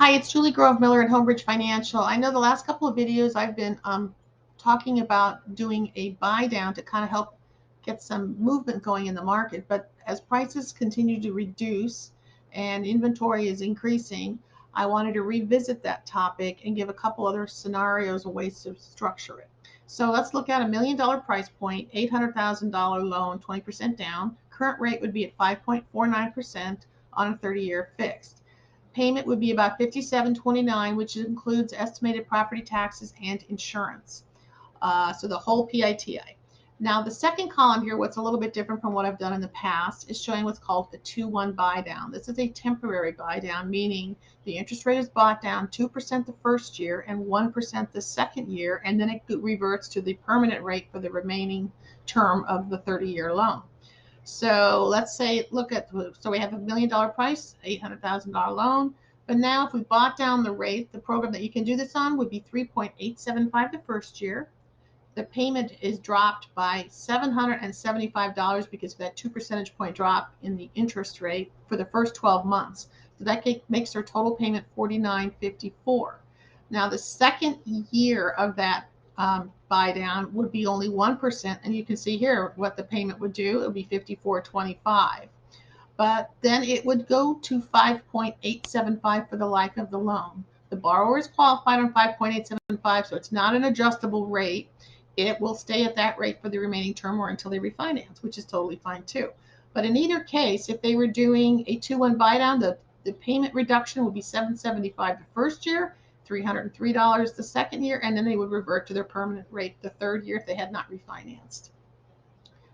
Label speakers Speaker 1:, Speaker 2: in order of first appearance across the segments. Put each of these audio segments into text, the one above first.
Speaker 1: Hi, it's Julie Grove Miller at Homebridge Financial. I know the last couple of videos I've been talking about doing a buy down to kind of help get some movement going in the market, but as prices continue to reduce and inventory is increasing, I wanted to revisit that topic and give a couple other scenarios or ways to structure it. So let's look at $1 million price point, $800,000 loan, 20% down. Current rate would be at 5.49% on a 30-year fixed. Payment would be about $57.29, which includes estimated property taxes and insurance. So the whole PITI. Now the second column here, what's a little bit different from what I've done in the past, is showing what's called a 2-1 buy down. This is a temporary buy down, meaning the interest rate is bought down 2% the first year and 1% the second year, and then it reverts to the permanent rate for the remaining term of the 30-year loan. So let's say, so we have $1 million price, $800,000 loan. But now if we bought down the rate, the program that you can do this on would be 3.875 the first year. The payment is dropped by $775 because of that 2 percentage point drop in the interest rate for the first 12 months. So that makes their total payment $49.54. Now the second year of that buy down would be only 1%, and you can see here what the payment would do. It would be $54.25, but then it would go to 5.875 for the life of the loan. The borrower is qualified on 5.875, so it's not an adjustable rate. It will stay at that rate for the remaining term or until they refinance, which is totally fine too. But in either case, if they were doing a 2-1 buy down, the payment reduction would be $775 the first year, $303 the second year, and then they would revert to their permanent rate the third year if they had not refinanced.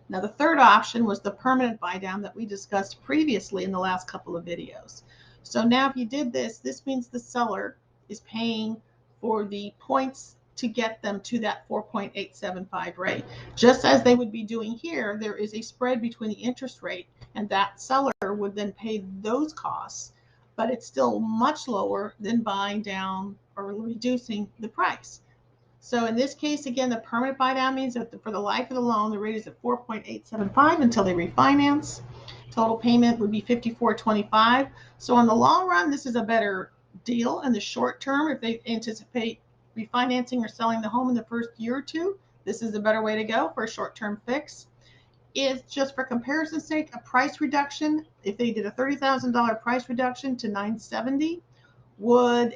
Speaker 1: Now the third option was the permanent buy down that we discussed previously in the last couple of videos. So now if you did this, this means the seller is paying for the points to get them to that 4.875 rate. Just as they would be doing here, there is a spread between the interest rate, and that seller would then pay those costs, but it's still much lower than buying down or reducing the price. So in this case, again, the permanent buy down means that for the life of the loan, the rate is at 4.875 until they refinance. Total payment would be $54.25. So in the long run, this is a better deal. In the short term, if they anticipate refinancing or selling the home in the first year or two, this is a better way to go for a short-term fix. It's just for comparison's sake, a price reduction. If they did a $30,000 price reduction to $970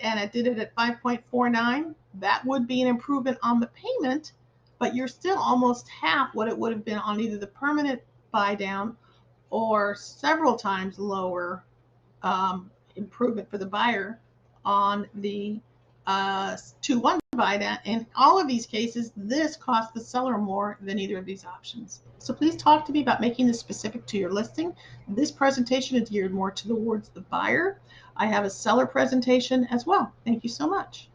Speaker 1: and it did it at 5.49, that would be an improvement on the payment, but you're still almost half what it would have been on either the permanent buy down or several times lower improvement for the buyer on the 2-1 buy down. In all of these cases, this costs the seller more than either of these options. So please talk to me about making this specific to your listing. This presentation is geared more towards the buyer. I have a seller presentation as well. Thank you so much.